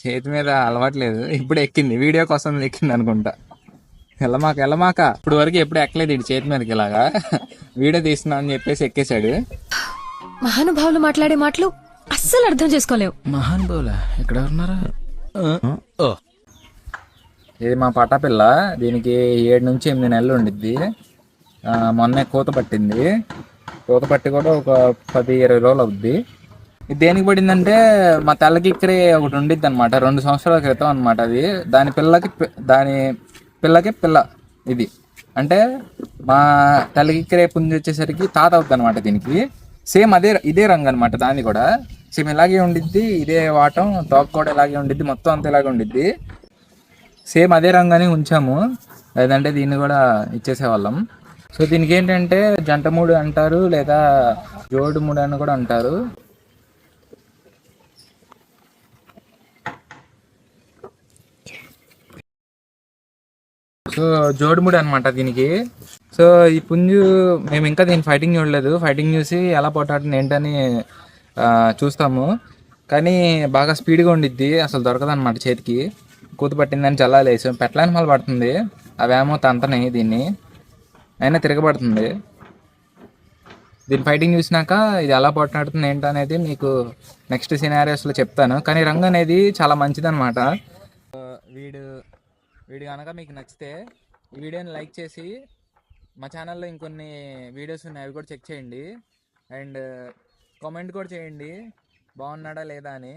చేతి మీద అలవాట్లేదు, ఇప్పుడు ఎక్కింది, వీడియో కోసం ఎక్కింది అనుకుంటా. ఎల్లమాక ఇప్పుడు వరకు ఎప్పుడు ఎక్కలేదు ఇటు చేతి మీదకి ఇలాగా. వీడియో తీస్తున్నా అని చెప్పేసి ఎక్కేశాడు. మహానుభావులు మాట్లాడే మాటలు అస్సలు అర్థం చేసుకోలేవు. మహానుభావులా ఎక్కడ ఉన్నారా? ఇది మా పటాపిల్ల, దీనికి 7 నుంచి 8 నెలలు ఉండిద్ది. మొన్నే కూత పట్టింది. కూత పట్టి కూడా ఒక 10-20 రోజులు అవుద్ది. ఇది దేనికి పడిందంటే మా తెల్లకిక్కరే ఒకటి ఉండిద్ది అనమాట, 2 సంవత్సరాల క్రితం అనమాట. అది దాని పిల్లకి పిల్ల ఇది. అంటే మా తెల్లకిక్కరే పుంజి వచ్చేసరికి తాత అవుద్ది అనమాట దీనికి. సేమ్ ఇదే రంగు అనమాట, దాన్ని కూడా సేమ్ ఇలాగే ఉండిద్ది. ఇదే వాటం, తోక కూడా ఇలాగే ఉండిద్ది, మొత్తం అంతా ఇలాగే ఉండిద్ది. సేమ్ అదే రంగానే ఉంచాము, లేదంటే దీన్ని కూడా ఇచ్చేసేవాళ్ళం. సో దీనికి ఏంటంటే జంట మూడు అంటారు, లేదా జోడు మూడు అని కూడా అంటారు. సో జోడుముడి అనమాట దీనికి. సో ఈ పుంజు మేము ఇంకా దీని ఫైటింగ్ చూడలేదు. ఫైటింగ్ చూసి ఎలా పోటాడుతుంది ఏంటని చూస్తాము. కానీ బాగా స్పీడ్గా ఉండిద్ది, అసలు దొరకదు అనమాట చేతికి. కూత పట్టిందని చల్లాలేసి పెట్టలేని మళ్ళీ పడుతుంది, అవేమో తంతని దీన్ని, అయినా తిరగబడుతుంది. దీని ఫైటింగ్ చూసినాక ఇది ఎలా పోటాడుతుంది ఏంటనేది మీకు నెక్స్ట్ సినారియోస్లో చెప్తాను. కానీ రంగు అనేది చాలా మంచిదన్నమాట. వీడియో కనుక మీకు నచ్చితే ఈ వీడియోని లైక్ చేసి మా ఛానల్లో ఇంకొన్ని వీడియోస్ ఉన్నాయి, అవి కూడా చెక్ చేయండి. అండ్ కామెంట్ కూడా చేయండి బాగున్నాడా లేదా అని.